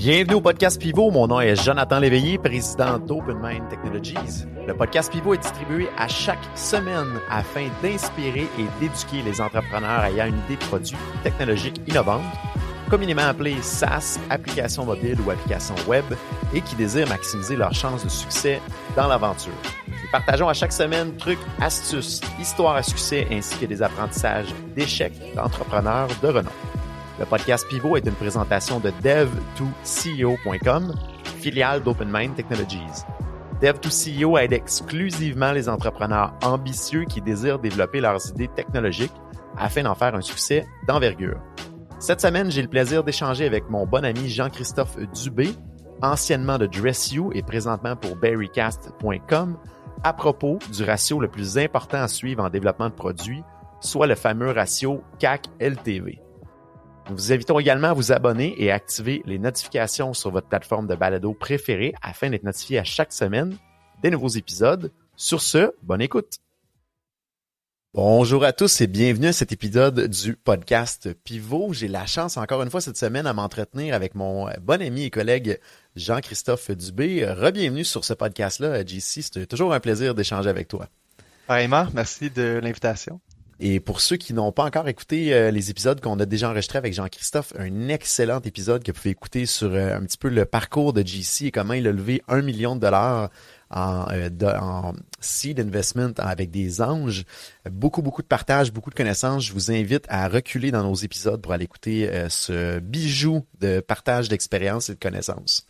Bienvenue au podcast Pivot. Mon nom est Jonathan Léveillé, président d'Open Mind Technologies. Le podcast Pivot est distribué à chaque semaine afin d'inspirer et d'éduquer les entrepreneurs ayant une idée de produit technologique innovante, communément appelée SaaS, application mobile ou application web, et qui désirent maximiser leurs chances de succès dans l'aventure. Nous partageons à chaque semaine trucs, astuces, histoires à succès ainsi que des apprentissages d'échecs d'entrepreneurs de renom. Le podcast Pivot est une présentation de dev2ceo.com, filiale d'OpenMind Technologies. Dev2CEO aide exclusivement les entrepreneurs ambitieux qui désirent développer leurs idées technologiques afin d'en faire un succès d'envergure. Cette semaine, j'ai le plaisir d'échanger avec mon bon ami Jean-Christophe Dubé, anciennement de DressU et présentement pour Berrycast.com, à propos du ratio le plus important à suivre en développement de produits, soit le fameux ratio CAC-LTV. Nous vous invitons également à vous abonner et à activer les notifications sur votre plateforme de balado préférée afin d'être notifié à chaque semaine des nouveaux épisodes. Sur ce, bonne écoute! Bonjour à tous et bienvenue à cet épisode du podcast Pivot. J'ai la chance encore une fois cette semaine à m'entretenir avec mon bon ami et collègue Jean-Christophe Dubé. Rebienvenue sur ce podcast-là, JC. C'est toujours un plaisir d'échanger avec toi. Pareillement, merci de l'invitation. Et pour ceux qui n'ont pas encore écouté les épisodes qu'on a déjà enregistrés avec Jean-Christophe, un excellent épisode que vous pouvez écouter sur un petit peu le parcours de JC et comment il a levé $1 million en seed investment avec des anges. Beaucoup de partage, beaucoup de connaissances. Je vous invite à reculer dans nos épisodes pour aller écouter ce bijou de partage d'expérience et de connaissances.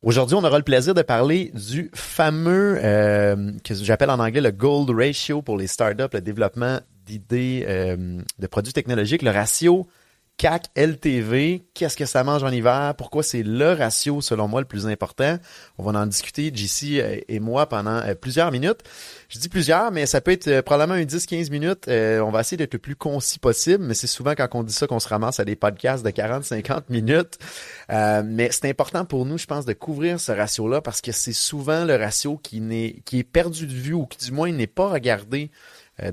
Aujourd'hui, on aura le plaisir de parler du fameux, que j'appelle en anglais le Gold Ratio pour les startups, le développement d'idées de produits technologiques, le ratio CAC-LTV. Qu'est-ce que ça mange en hiver? Pourquoi c'est le ratio, selon moi, le plus important? On va en discuter, JC et moi, pendant plusieurs minutes. Je dis plusieurs, mais ça peut être probablement un 10-15 minutes. On va essayer d'être le plus concis possible, mais c'est souvent quand on dit ça qu'on se ramasse à des podcasts de 40-50 minutes. Mais c'est important pour nous, je pense, de couvrir ce ratio-là parce que c'est souvent le ratio qui est perdu de vue ou qui, du moins, n'est pas regardé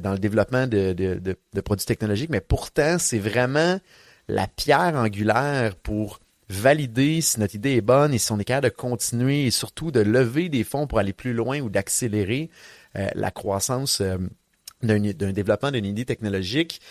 dans le développement de produits technologiques. Mais pourtant, c'est vraiment la pierre angulaire pour valider si notre idée est bonne et si on est capable de continuer et surtout de lever des fonds pour aller plus loin ou d'accélérer la croissance d'un développement d'une idée technologique.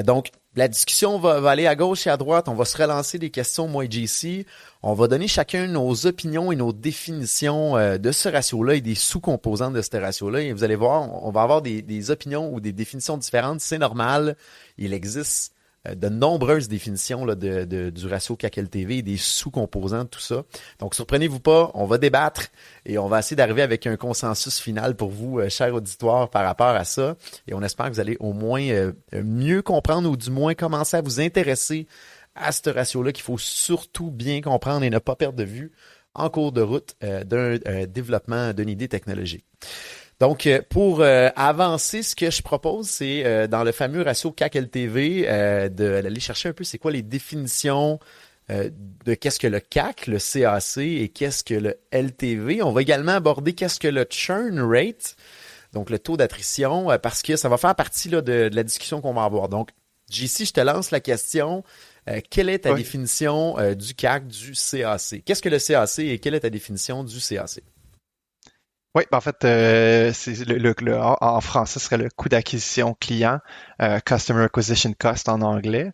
Donc, la discussion va aller à gauche et à droite. On va se relancer des questions, moi et JC. On va donner chacun nos opinions et nos définitions de ce ratio-là et des sous-composantes de ce ratio-là. Et vous allez voir, on va avoir des opinions ou des définitions différentes. C'est normal. Il existe de nombreuses définitions là, du ratio CAC-LTV et des sous-composants de tout ça. Donc, surprenez-vous pas, on va débattre et on va essayer d'arriver avec un consensus final pour vous, cher auditoire, par rapport à ça. Et on espère que vous allez au moins mieux comprendre ou du moins commencer à vous intéresser à ce ratio-là qu'il faut surtout bien comprendre et ne pas perdre de vue en cours de route d'un développement d'une idée technologique. Donc, pour avancer, ce que je propose, c'est dans le fameux ratio CAC-LTV d'aller chercher un peu c'est quoi les définitions de qu'est-ce que le CAC, le CAC et qu'est-ce que le LTV. On va également aborder qu'est-ce que le churn rate, donc le taux d'attrition, parce que ça va faire partie là, de la discussion qu'on va avoir. Donc, JC, je te lance la question. Quelle est ta définition du CAC, du CAC? Qu'est-ce que le CAC et quelle est ta définition du CAC? Oui, en fait, c'est en français, ce serait le coût d'acquisition client, Customer Acquisition Cost en anglais.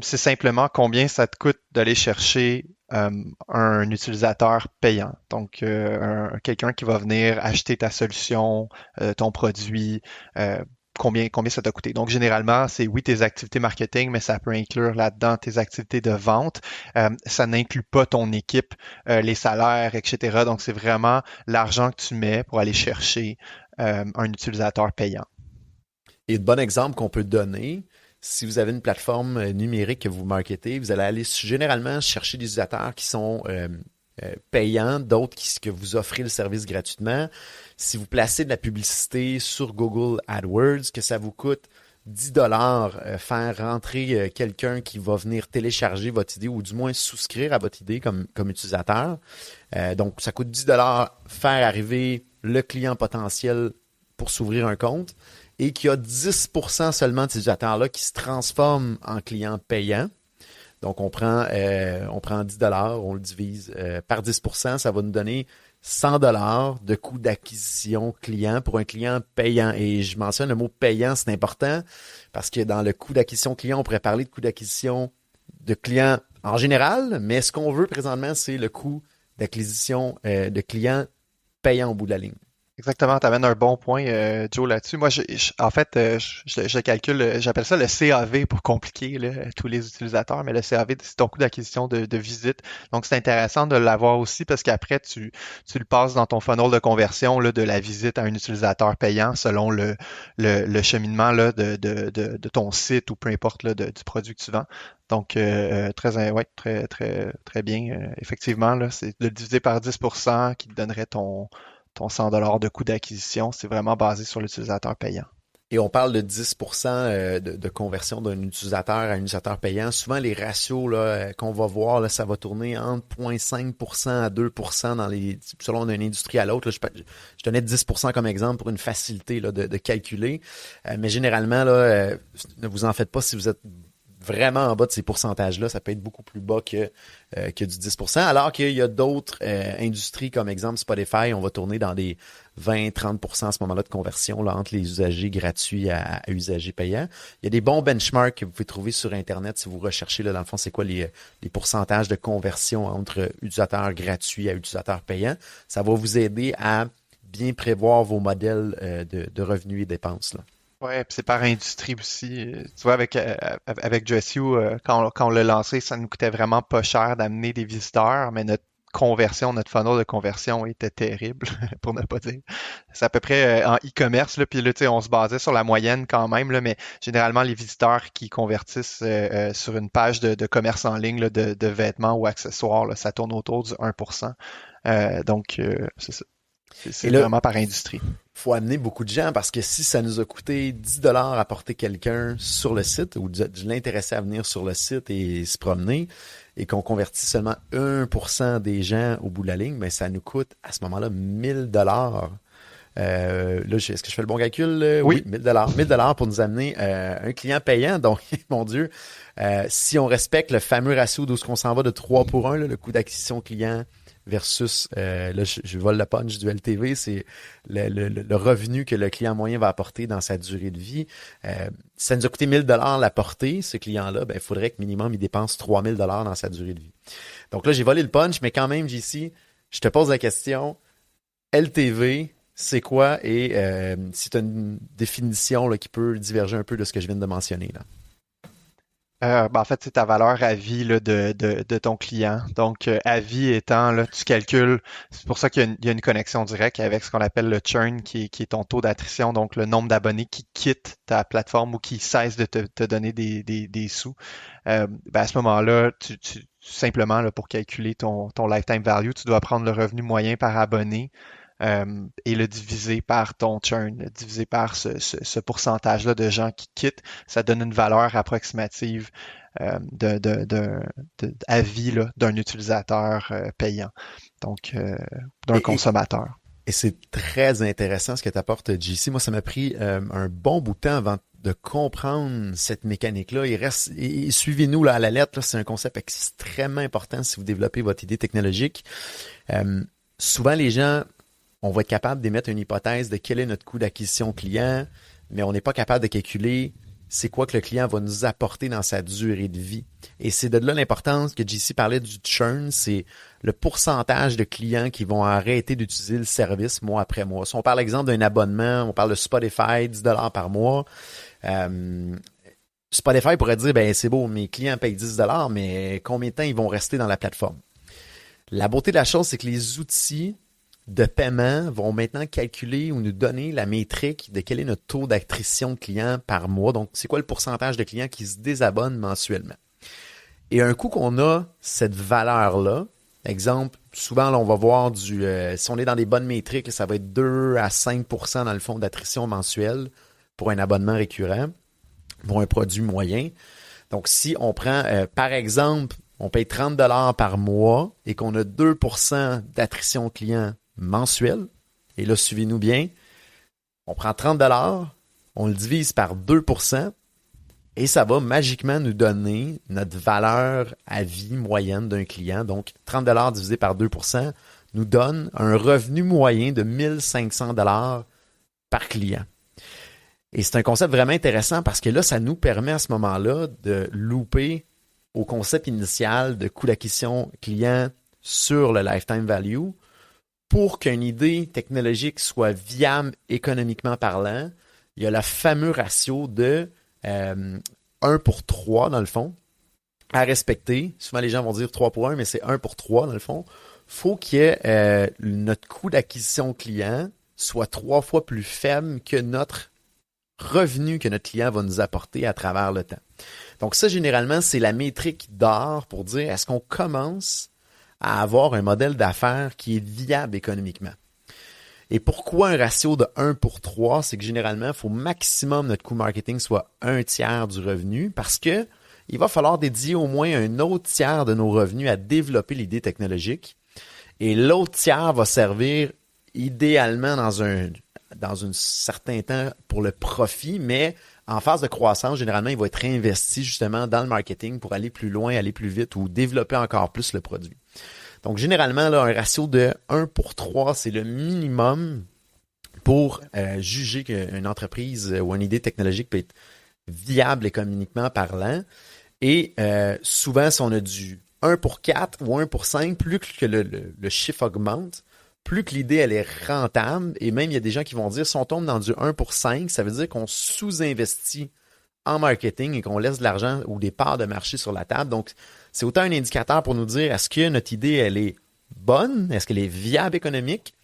C'est simplement combien ça te coûte d'aller chercher un utilisateur payant. Donc, quelqu'un qui va venir acheter ta solution, ton produit, combien ça t'a coûté. Donc, généralement, c'est oui tes activités marketing, mais ça peut inclure là-dedans tes activités de vente. Ça n'inclut pas ton équipe, les salaires, etc. Donc, c'est vraiment l'argent que tu mets pour aller chercher un utilisateur payant. Et de bon exemple qu'on peut donner, si vous avez une plateforme numérique que vous marketez, vous allez aller généralement chercher des utilisateurs qui sont payants, d'autres que vous offrez le service gratuitement. Si vous placez de la publicité sur Google AdWords, que ça vous coûte $10 faire rentrer quelqu'un qui va venir télécharger votre idée ou du moins souscrire à votre idée comme utilisateur. Donc, ça coûte $10 faire arriver le client potentiel pour s'ouvrir un compte et qu'il y a 10% seulement de ces utilisateurs-là qui se transforment en clients payants. Donc, on prend 10 on le divise par 10%, ça va nous donner 100 de coût d'acquisition client pour un client payant. Et je mentionne le mot payant, c'est important parce que dans le coût d'acquisition client, on pourrait parler de coût d'acquisition de client en général, mais ce qu'on veut présentement, c'est le coût d'acquisition de clients payants au bout de la ligne. Exactement, tu amènes un bon point, Joe, là-dessus. Moi, en fait, je calcule, j'appelle ça le CAV pour compliquer là, tous les utilisateurs, mais le CAV, c'est ton coût d'acquisition de visite. Donc, c'est intéressant de l'avoir aussi parce qu'après, tu le passes dans ton funnel de conversion là, de la visite à un utilisateur payant selon le cheminement là, de ton site ou peu importe là, du produit que tu vends. Donc, ouais, très bien. Effectivement, là, c'est de le diviser par 10% qui te donnerait ton 100 de coût d'acquisition, c'est vraiment basé sur l'utilisateur payant. Et on parle de 10% de conversion d'un utilisateur à un utilisateur payant. Souvent, les ratios là, qu'on va voir, là, ça va tourner entre 0,5% à 2% selon une industrie à l'autre. Je donnais 10% comme exemple pour une facilité là, de calculer. Mais généralement, là, ne vous en faites pas si vous êtes vraiment en bas de ces pourcentages-là, ça peut être beaucoup plus bas que du 10%, alors qu'il y a d'autres industries, comme exemple Spotify, on va tourner dans des 20-30% à ce moment-là de conversion là, entre les usagers gratuits à usagers payants. Il y a des bons benchmarks que vous pouvez trouver sur Internet si vous recherchez, là, dans le fond, c'est quoi les pourcentages de conversion entre utilisateurs gratuits à utilisateurs payants. Ça va vous aider à bien prévoir vos modèles de revenus et dépenses, là. Ouais, puis c'est par industrie aussi. Tu vois, avec Dress You, quand on l'a lancé, ça nous coûtait vraiment pas cher d'amener des visiteurs, mais notre funnel de conversion était terrible, pour ne pas dire. C'est à peu près en e-commerce, là, puis là, tu sais, on se basait sur la moyenne quand même, là, mais généralement, les visiteurs qui convertissent sur une page de commerce en ligne là, de vêtements ou accessoires, là, ça tourne autour du 1%. Donc, c'est ça. C'est Là, vraiment par industrie. faut amener beaucoup de gens parce que si ça nous a coûté 10 à porter quelqu'un sur le site ou de l'intéresser à venir sur le site et se promener et qu'on convertit seulement 1% des gens au bout de la ligne, ben ça nous coûte à ce moment-là 1000 là, est-ce que je fais le bon calcul? Oui, 1000 pour nous amener un client payant. Donc, mon Dieu, si on respecte le fameux ratio d'où on s'en va de 3 pour 1, là, le coût d'acquisition client versus, là, je vole le punch du LTV, c'est le revenu que le client moyen va apporter dans sa durée de vie. Ça nous a coûté 1000 la portée, ce client-là, ben, il faudrait que minimum il dépense 3000 dans sa durée de vie. Donc là, j'ai volé le punch, mais quand même, JC, je te pose la question, LTV, c'est quoi? Et si tu as une définition là, qui peut diverger un peu de ce que je viens de mentionner, là. En fait, c'est ta valeur à vie là, de ton client. Donc, à vie étant, là, tu calcules, c'est pour ça qu'il y a une connexion directe avec ce qu'on appelle le churn, qui est ton taux d'attrition, donc le nombre d'abonnés qui quittent ta plateforme ou qui cessent de te donner des sous. À ce moment-là, simplement, là, pour calculer ton lifetime value, tu dois prendre le revenu moyen par abonné et le diviser par ton churn, le diviser par ce pourcentage-là de gens qui quittent. Ça donne une valeur approximative à vie là, d'un utilisateur payant, donc d'un consommateur. Et c'est très intéressant ce que tu apportes, JC. Moi, ça m'a pris un bon bout de temps avant de comprendre cette mécanique-là. Et suivez-nous là, à la lettre, là, c'est un concept extrêmement important si vous développez votre idée technologique. Souvent, les gens, on va être capable d'émettre une hypothèse de quel est notre coût d'acquisition client, mais on n'est pas capable de calculer c'est quoi que le client va nous apporter dans sa durée de vie. Et c'est de là l'importance que JC parlait du churn, c'est le pourcentage de clients qui vont arrêter d'utiliser le service mois après mois. Si on parle exemple d'un abonnement, on parle de Spotify, 10 par mois, Spotify pourrait dire, ben c'est beau, mes clients payent 10 mais combien de temps ils vont rester dans la plateforme? La beauté de la chose, c'est que les outils de paiement vont maintenant calculer ou nous donner la métrique de quel est notre taux d'attrition de clients par mois. Donc, c'est quoi le pourcentage de clients qui se désabonnent mensuellement. Et un coup qu'on a cette valeur-là, exemple, souvent là, on va voir si on est dans des bonnes métriques, ça va être 2 à 5% dans le fond d'attrition mensuelle pour un abonnement récurrent, pour un produit moyen. Donc, si on prend, par exemple, on paye 30 par mois et qu'on a 2% d'attrition client mensuel, et là, suivez-nous bien, on prend 30 on le divise par 2%, Et ça va magiquement nous donner notre valeur à vie moyenne d'un client. Donc, 30$ divisé par 2% nous donne un revenu moyen de 1500$ par client. Et c'est un concept vraiment intéressant parce que là, ça nous permet à ce moment-là de louper au concept initial de coût d'acquisition client sur le lifetime value pour qu'une idée technologique soit viable économiquement parlant. Il y a le fameux ratio de 1 pour 3 dans le fond à respecter. Souvent les gens vont dire 3 pour 1, mais c'est 1 pour 3 dans le fond. Faut que notre coût d'acquisition client soit 3 fois plus faible que notre revenu que notre client va nous apporter à travers le temps. Donc ça, généralement, c'est la métrique d'or pour dire est-ce qu'on commence à avoir un modèle d'affaires qui est viable économiquement. Et pourquoi un ratio de 1 pour 3? C'est que généralement, il faut maximum notre coût marketing soit un tiers du revenu parce que il va falloir dédier au moins un autre tiers de nos revenus à développer l'idée technologique. Et l'autre tiers va servir idéalement dans un certain temps pour le profit, mais en phase de croissance, généralement, il va être réinvesti justement dans le marketing pour aller plus loin, aller plus vite ou développer encore plus le produit. Donc, généralement, là, un ratio de 1 pour 3, c'est le minimum pour juger qu'une entreprise ou une idée technologique peut être viable économiquement parlant. Et souvent, si on a du 1 pour 4 ou 1 pour 5, plus que le chiffre augmente, plus que l'idée elle est rentable. Et même, il y a des gens qui vont dire, si on tombe dans du 1 pour 5, ça veut dire qu'on sous-investit en marketing et qu'on laisse de l'argent ou des parts de marché sur la table. Donc, c'est autant un indicateur pour nous dire est-ce que notre idée, elle est bonne? Est-ce qu'elle est viable économique?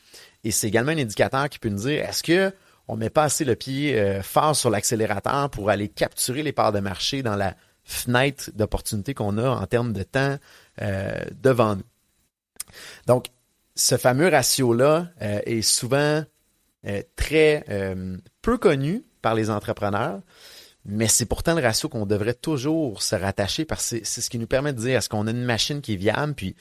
Et c'est également un indicateur qui peut nous dire est-ce que on met pas assez le pied fort sur l'accélérateur pour aller capturer les parts de marché dans la fenêtre d'opportunité qu'on a en termes de temps devant nous. Donc, ce fameux ratio-là est souvent très peu connu par les entrepreneurs, mais c'est pourtant le ratio qu'on devrait toujours se rattacher parce que c'est ce qui nous permet de dire est-ce qu'on a une machine qui est viable. Puis,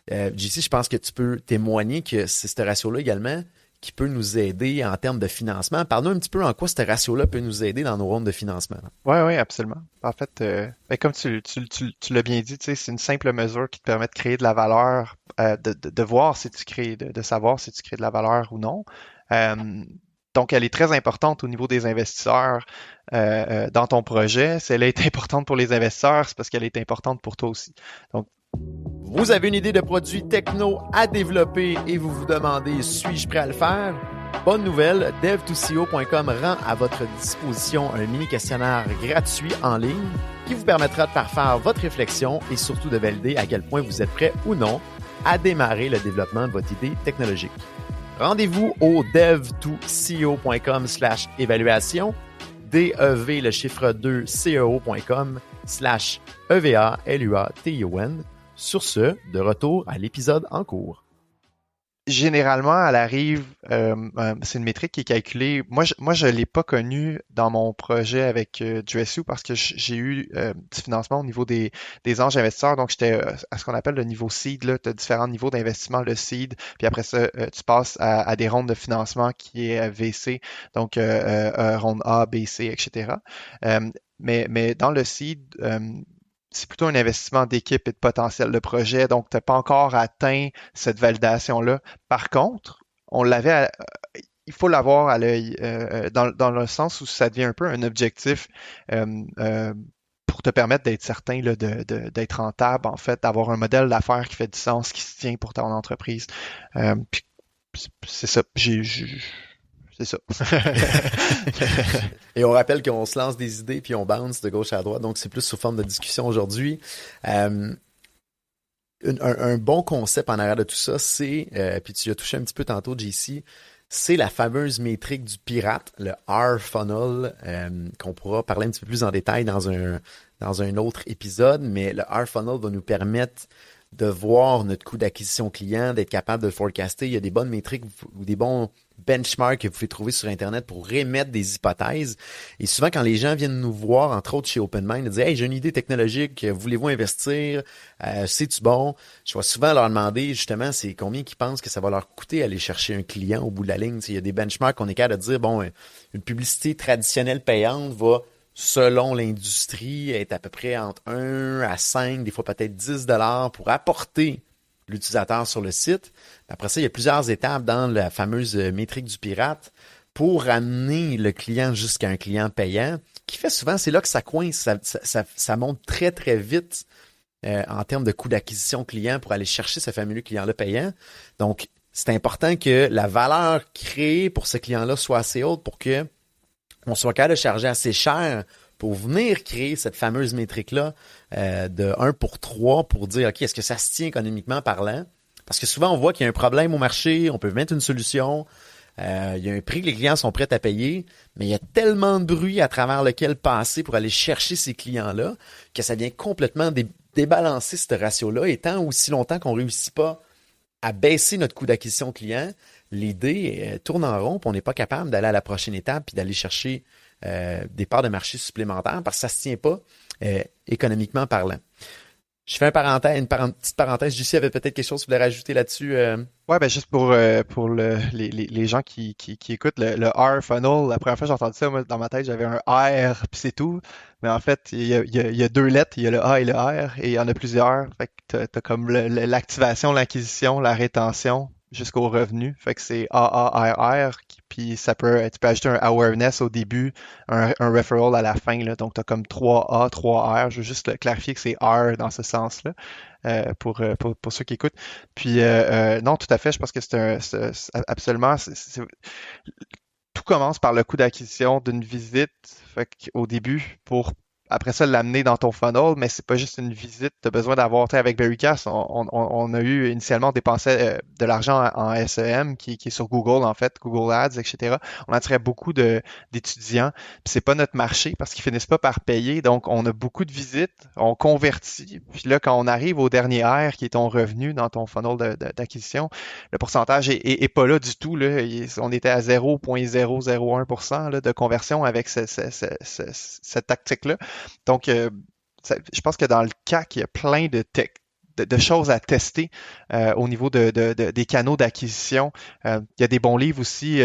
JC, je pense que tu peux témoigner que c'est ce ratio-là également qui peut nous aider en termes de financement. Parle-nous un petit peu en quoi ce ratio-là peut nous aider dans nos rondes de financement. Oui, absolument. En fait, comme tu l'as bien dit, tu sais, c'est une simple mesure qui te permet de créer de la valeur, de voir si tu crées, de savoir si tu crées de la valeur ou non. Donc, elle est très importante au niveau des investisseurs dans ton projet. Si elle est importante pour les investisseurs, c'est parce qu'elle est importante pour toi aussi. Donc, vous avez une idée de produit techno à développer et vous vous demandez suis-je prêt à le faire? Bonne nouvelle, dev2co.com rend à votre disposition un mini questionnaire gratuit en ligne qui vous permettra de parfaire votre réflexion et surtout de valider à quel point vous êtes prêt ou non à démarrer le développement de votre idée technologique. Rendez-vous au dev2co.com/évaluation, DEV le chiffre 2 CEO.com/EVALUATION. Sur ce, de retour à l'épisode en cours. Généralement, elle arrive, c'est une métrique qui est calculée. Moi, je l'ai pas connue dans mon projet avec du SEO parce que j'ai eu du financement au niveau des anges investisseurs. Donc, j'étais à ce qu'on appelle le niveau seed. Là, tu as différents niveaux d'investissement, le seed, puis après ça, tu passes à des rondes de financement qui est VC, donc ronde A, B, C, etc. Mais dans le seed, c'est plutôt un investissement d'équipe et de potentiel de projet, donc tu n'as pas encore atteint cette validation-là. Par contre, il faut l'avoir à l'œil, dans le sens où ça devient un peu un objectif pour te permettre d'être certain là, d'être rentable, en fait, d'avoir un modèle d'affaires qui fait du sens, qui se tient pour ton entreprise. Puis, c'est ça. C'est ça. Et on rappelle qu'on se lance des idées puis on bounce de gauche à droite, donc c'est plus sous forme de discussion aujourd'hui. Un bon concept en arrière de tout ça, c'est, puis tu as touché un petit peu tantôt, JC, c'est la fameuse métrique du pirate, le R-funnel, qu'on pourra parler un petit peu plus en détail dans un autre épisode, mais le R-funnel va nous permettre de voir notre coût d'acquisition client, d'être capable de le forecaster. Il y a des bonnes métriques ou des bons benchmarks que vous pouvez trouver sur Internet pour émettre des hypothèses. Et souvent, quand les gens viennent nous voir, entre autres chez OpenMind, ils disent « Hey, j'ai une idée technologique, voulez-vous investir? C'est-tu bon? » Je vais souvent leur demander, justement, c'est combien qu'ils pensent que ça va leur coûter aller chercher un client au bout de la ligne. Il y a des benchmarks qu'on est capable de dire, bon, une publicité traditionnelle payante va selon l'industrie, est à peu près entre 1 à 5, des fois peut-être 10 $ pour apporter l'utilisateur sur le site. Après ça, il y a plusieurs étapes dans la fameuse métrique du pirate pour amener le client jusqu'à un client payant, qui fait souvent, c'est là que ça coince, ça monte très, très vite en termes de coût d'acquisition client pour aller chercher ce fameux client-là payant. Donc, c'est important que la valeur créée pour ce client-là soit assez haute pour que on soit capable de charger assez cher pour venir créer cette fameuse métrique-là de 1 pour 3 pour dire, OK, est-ce que ça se tient économiquement parlant? Parce que souvent, on voit qu'il y a un problème au marché, on peut mettre une solution, il y a un prix que les clients sont prêts à payer, mais il y a tellement de bruit à travers lequel passer pour aller chercher ces clients-là que ça vient complètement débalancer ce ratio-là. Et tant aussi longtemps qu'on ne réussit pas à baisser notre coût d'acquisition client, l'idée tourne en rond, puis on n'est pas capable d'aller à la prochaine étape puis d'aller chercher des parts de marché supplémentaires parce que ça ne se tient pas économiquement parlant. Je fais une petite parenthèse. Lucie avait peut-être quelque chose que vous voulez rajouter là-dessus. Ouais, ben juste pour les gens qui écoutent le R funnel, la première fois que j'ai entendu ça, moi, dans ma tête, j'avais un R, puis c'est tout. Mais en fait, il y a deux lettres, il y a le A et le R, et il y en a plusieurs. Fait que t'as comme l'activation, l'acquisition, la rétention, jusqu'au revenu. Fait que c'est AARR, puis tu peux ajouter un awareness au début, un referral à la fin, là. Donc, t'as comme 3A, 3R. Je veux juste clarifier que c'est R dans ce sens-là, pour ceux qui écoutent. Puis, non, tout à fait, je pense que absolument, tout commence par le coût d'acquisition d'une visite, fait au début, pour après ça l'amener dans ton funnel, mais c'est pas juste une visite, tu as besoin d'avoir, tu sais, avec Berrycast, on a eu initialement dépensé de l'argent en SEM qui est sur Google en fait, Google Ads, etc. On attirait beaucoup d'étudiants, puis c'est pas notre marché parce qu'ils finissent pas par payer, donc on a beaucoup de visites, on convertit, puis là quand on arrive au dernier R qui est ton revenu dans ton funnel d'acquisition, le pourcentage est pas là du tout. Là. On était à 0,001% là, de conversion avec cette tactique-là. Donc, je pense que dans le CAC, il y a plein de choses à tester au niveau des canaux d'acquisition. Il y a des bons livres aussi.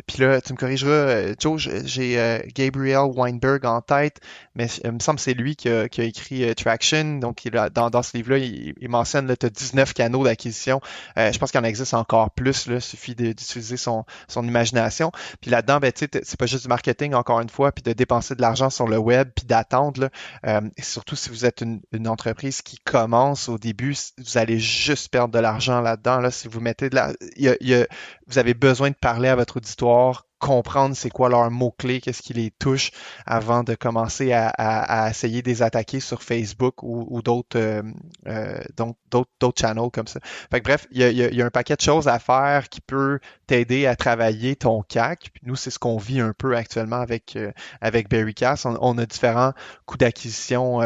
Puis là, tu me corrigeras, Joe, j'ai Gabriel Weinberg en tête, mais il me semble que c'est lui qui a écrit Traction. Donc, dans ce livre-là, il mentionne tu as 19 canaux d'acquisition. Je pense qu'il en existe encore plus. Là, il suffit d'utiliser son imagination. Puis là-dedans, ben, tu sais, c'est pas juste du marketing, encore une fois, puis de dépenser de l'argent sur le web, puis d'attendre. Et surtout si vous êtes une entreprise qui commence au début, vous allez juste perdre de l'argent là-dedans. Là, si vous mettez vous avez besoin de parler à votre auditoire, comprendre c'est quoi leurs mots-clés, qu'est-ce qui les touche avant de commencer à essayer de les attaquer sur Facebook ou d'autres channels comme ça. Fait que bref, il y a un paquet de choses à faire qui peut t'aider à travailler ton CAC. Puis nous, c'est ce qu'on vit un peu actuellement avec Berrycast. On a différents coûts d'acquisition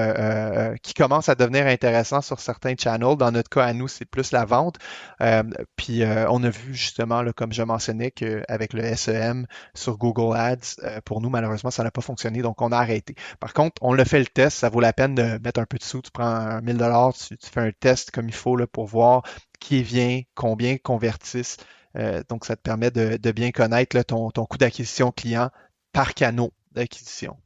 qui commencent à devenir intéressants sur certains channels. Dans notre cas, à nous, c'est plus la vente. Puis on a vu justement, là, comme je mentionnais, qu'avec le SEM sur Google Ads, pour nous, malheureusement, ça n'a pas fonctionné, donc on a arrêté. Par contre, on l'a fait le test, ça vaut la peine de mettre un peu de sous. Tu prends 1 000 $, tu fais un test comme il faut là, pour voir qui vient, combien convertissent. Donc, ça te permet de bien connaître là, ton coût d'acquisition client par canal d'acquisition.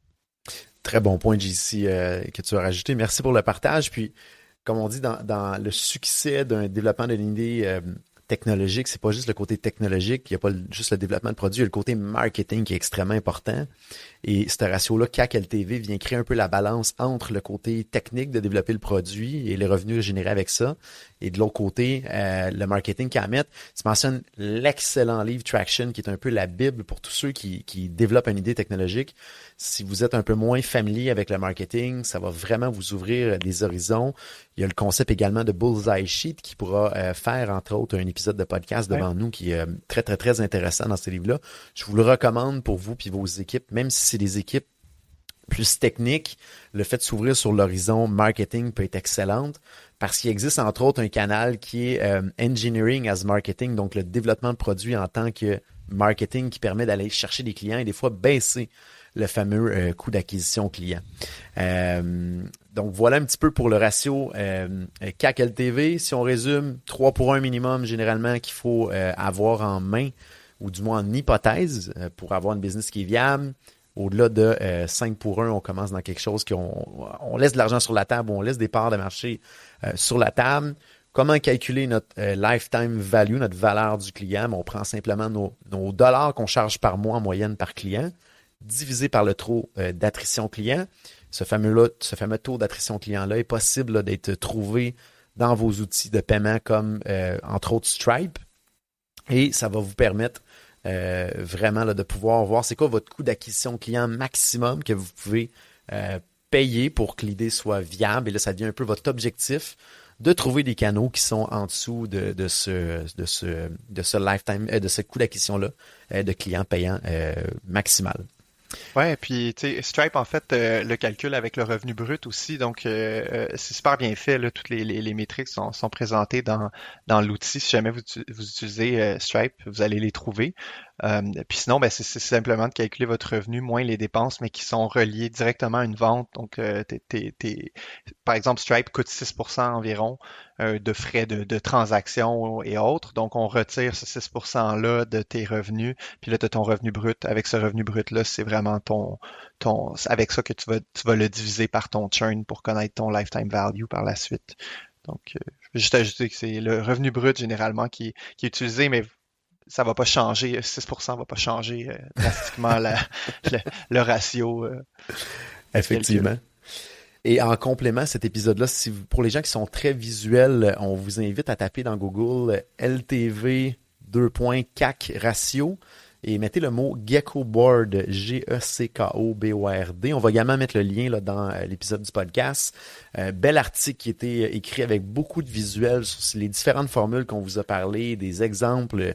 Très bon point, JC, que tu as rajouté. Merci pour le partage. Puis, comme on dit, dans le succès d'un développement d'une idée technologique, c'est pas juste le côté technologique, il n'y a pas juste le développement de produit, il y a le côté marketing qui est extrêmement important. Et ce ratio-là, CAC LTV, vient créer un peu la balance entre le côté technique de développer le produit et les revenus générés avec ça. Et de l'autre côté, le marketing qu'à mettre. Tu mentionnes l'excellent livre Traction, qui est un peu la Bible pour tous ceux qui développent une idée technologique. Si vous êtes un peu moins familier avec le marketing, ça va vraiment vous ouvrir des horizons. Il y a le concept également de Bullseye Sheet qui pourra faire, entre autres, un épisode de podcast devant nous qui est très, très, très intéressant dans ce livre-là. Je vous le recommande pour vous et vos équipes, même si c'est des équipes plus techniques, le fait de s'ouvrir sur l'horizon marketing peut être excellente parce qu'il existe, entre autres, un canal qui est Engineering as Marketing, donc le développement de produits en tant que marketing qui permet d'aller chercher des clients et des fois baisser le fameux coût d'acquisition client. Donc, voilà un petit peu pour le ratio CAC LTV. Si on résume, 3 pour 1 minimum généralement qu'il faut avoir en main ou du moins en hypothèse pour avoir une business qui est viable. Au-delà de 5 pour 1, on commence dans quelque chose on laisse de l'argent sur la table ou on laisse des parts de marché sur la table. Comment calculer notre lifetime value, notre valeur du client? On prend simplement nos dollars qu'on charge par mois en moyenne par client, divisé par le taux d'attrition client. Ce fameux taux d'attrition client-là est possible là, d'être trouvé dans vos outils de paiement comme, entre autres, Stripe. Et ça va vous permettre vraiment là, de pouvoir voir c'est quoi votre coût d'acquisition client maximum que vous pouvez payer pour que l'idée soit viable. Et là, ça devient un peu votre objectif de trouver des canaux qui sont en dessous de ce lifetime, de ce coût d'acquisition-là de clients payants maximal. Ouais, puis tu sais, Stripe en fait le calcul avec le revenu brut aussi, donc c'est super bien fait là, toutes les métriques sont présentées dans l'outil. Si jamais vous utilisez Stripe, vous allez les trouver. Puis sinon, ben c'est simplement de calculer votre revenu moins les dépenses, mais qui sont reliées directement à une vente. Donc, par exemple, Stripe coûte 6% environ de frais de transaction et autres. Donc, on retire ce 6%-là de tes revenus, puis là, tu as ton revenu brut. Avec ce revenu brut-là, c'est vraiment avec ça que tu vas le diviser par ton churn pour connaître ton lifetime value par la suite. Donc, je vais juste ajouter que c'est le revenu brut généralement qui est utilisé, mais ça va pas changer, 6% va pas changer drastiquement le ratio. Effectivement. Et en complément à cet épisode-là, pour les gens qui sont très visuels, on vous invite à taper dans Google LTV CAC ratio et mettez le mot GeckoBoard, GECKOBORD. On va également mettre le lien là, dans l'épisode du podcast. Bel article qui était écrit avec beaucoup de visuels sur les différentes formules qu'on vous a parlé, des exemples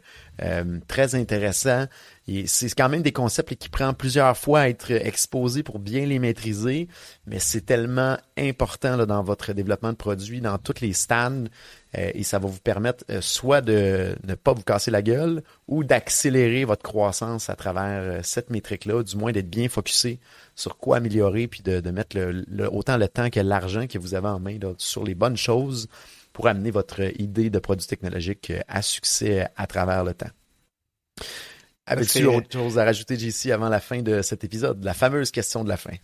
très intéressants. Et c'est quand même des concepts qui prennent plusieurs fois à être exposés pour bien les maîtriser, mais c'est tellement important là, dans votre développement de produit, dans tous les stades, et ça va vous permettre soit de ne pas vous casser la gueule ou d'accélérer votre croissance à travers cette métrique-là, du moins d'être bien focusé sur quoi améliorer, puis de mettre autant le temps que l'argent que vous avez en main là, sur les bonnes choses pour amener votre idée de produit technologique à succès à travers le temps. Avais-tu autre chose à rajouter, JC, avant la fin de cet épisode? La fameuse question de la fin.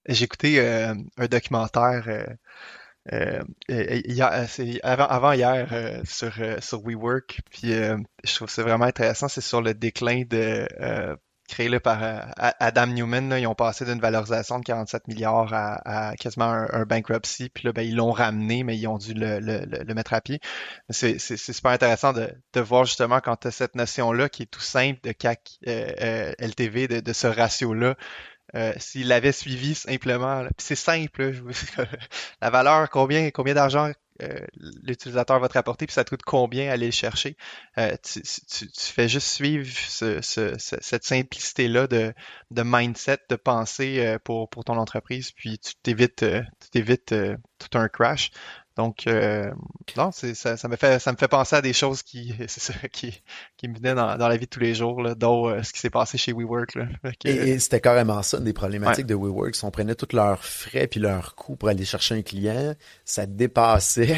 J'ai écouté un documentaire avant hier sur WeWork, puis je trouve que c'est vraiment intéressant. C'est sur le déclin créé là, par Adam Newman. Là, ils ont passé d'une valorisation de 47 milliards à quasiment un bankruptcy. Puis là, ben, ils l'ont ramené, mais ils ont dû le mettre à pied. C'est super intéressant de voir justement quand tu as cette notion-là qui est tout simple de CAC LTV, de ce ratio-là. S'il l'avait suivi simplement, puis c'est simple, là, la valeur, combien d'argent l'utilisateur va te rapporter, puis ça te coûte combien aller le chercher. Tu fais juste suivre cette simplicité-là de mindset, de pensée pour ton entreprise, puis tu t'évites tout un crash. Donc, non, ça me fait penser à des choses qui me venaient dans la vie de tous les jours, là, dont ce qui s'est passé chez WeWork. Là. Et c'était carrément ça, une des problématiques de WeWork. Si on prenait tous leurs frais puis leurs coûts pour aller chercher un client, ça dépassait.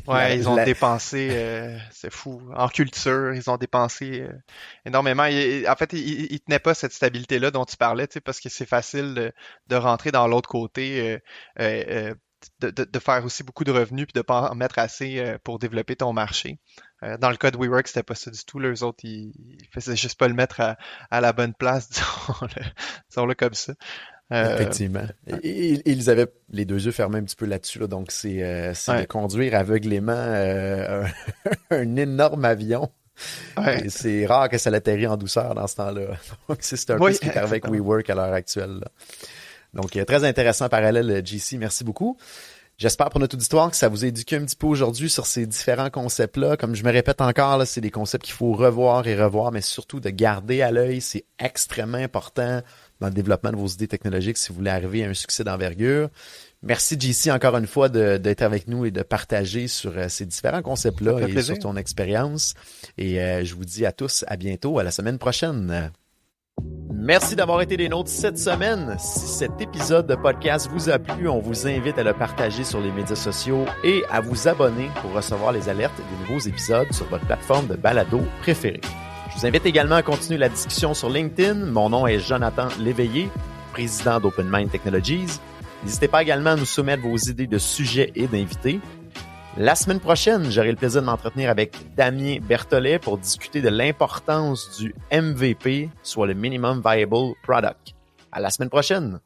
Ouais, ils ont dépensé, c'est fou. En culture, ils ont dépensé énormément. En fait, ils tenaient pas cette stabilité-là dont tu parlais, tu sais, parce que c'est facile de rentrer dans l'autre côté. De faire aussi beaucoup de revenus puis de pas en mettre assez pour développer ton marché. Dans le cas de WeWork, c'était pas ça du tout. Là. Eux autres, ils faisaient juste pas le mettre à la bonne place, disons-le comme ça. Effectivement. Et ils avaient les deux yeux fermés un petit peu là-dessus. Là, donc, c'est de conduire aveuglément un énorme avion. Ouais. Et c'est rare que ça l'atterrit en douceur dans ce temps-là. Donc, c'est un peu ce qui est arrivé avec WeWork à l'heure actuelle. Là. Donc, très intéressant parallèle, JC. Merci beaucoup. J'espère pour notre auditoire que ça vous a éduqué un petit peu aujourd'hui sur ces différents concepts-là. Comme je me répète encore, là, c'est des concepts qu'il faut revoir et revoir, mais surtout de garder à l'œil. C'est extrêmement important dans le développement de vos idées technologiques si vous voulez arriver à un succès d'envergure. Merci, JC, encore une fois, d'être avec nous et de partager sur ces différents concepts-là et sur ton expérience. Et je vous dis à tous à bientôt, à la semaine prochaine. Merci d'avoir été des nôtres cette semaine. Si cet épisode de podcast vous a plu, on vous invite à le partager sur les médias sociaux et à vous abonner pour recevoir les alertes des nouveaux épisodes sur votre plateforme de balado préférée. Je vous invite également à continuer la discussion sur LinkedIn. Mon nom est Jonathan Léveillé. président d'Open Mind Technologies. N'hésitez pas également à nous soumettre vos idées de sujets et d'invités. La semaine prochaine, j'aurai le plaisir de m'entretenir avec Damien Berthollet pour discuter de l'importance du MVP, soit le Minimum Viable Product. À la semaine prochaine!